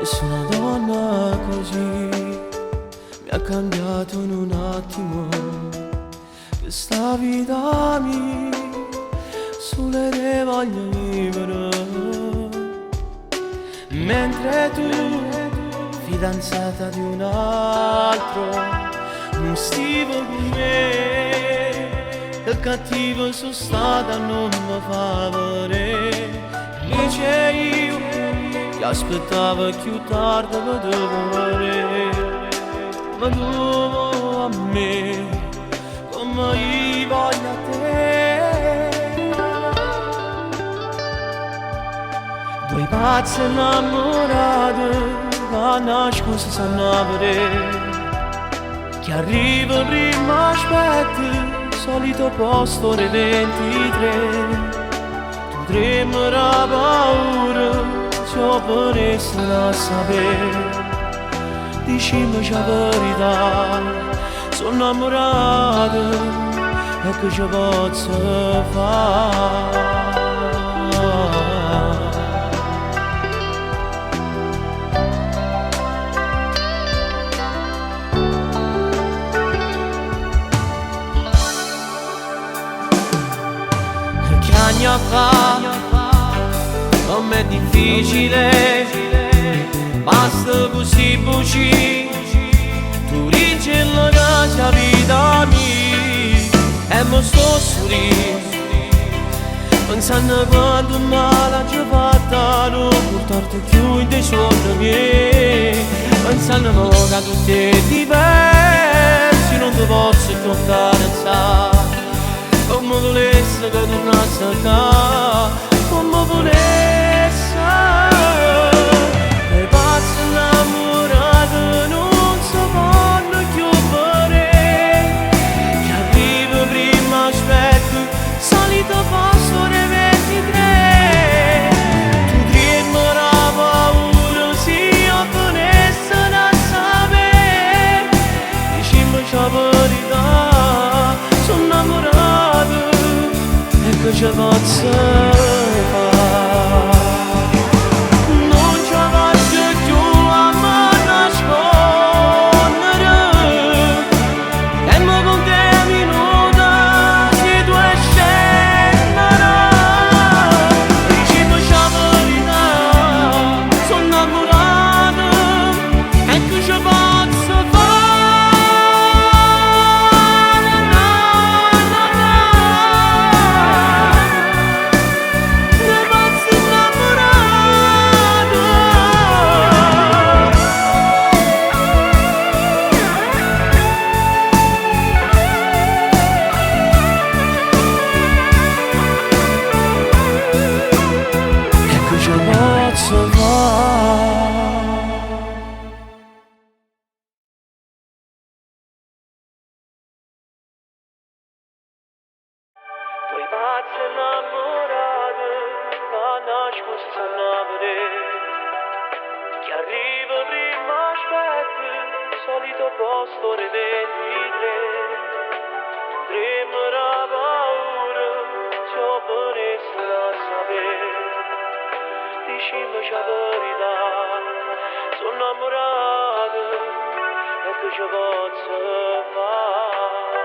Nessuna donna così mi ha cambiato in un attimo. Questa vita mia solo ne voglio vivere. Mentre tu, fidanzata di un altro, non stivo con me. Il cattivo sono stata, non mi fa volere. Invece io ti aspettavo più tardi per volere. Ma tu a me come io voglio a te. Due pazzi innamorati vanno a scusa sanno avere. Chi arriva prima aspetta, solito posto alle 23. Tu tremi la paura, ciò vorresti da sapere. Dicimi la verità, sono innamorato e che ci posso fare? Che anni fa, com'è difficile, basta così buci, tu dici la casa vita mia, e mi sto sorridendo, pensando quanto male ci ho fatto, non portarti più in dei sogni miei, pensando che tutti è diversi, non ti posso contare, sai, come volessi che tornassi a casa, come volessi. Le pazze innamorate non si fanno più vedere. Chi arriva prima aspetta, solito posto alle 23. Tu tremi la paura, se io venisse a sapere. Dicimi la verità, sono innamorato e che ci posso fare? Due pazzi innamorati vanno a scusa sanno vedere. Chi arriva prima aspetta, solito posto alle 23. Tremi la paura, ciò vorresti da sapere. Dicimi la verità, sono innamorato e che ci posso fare?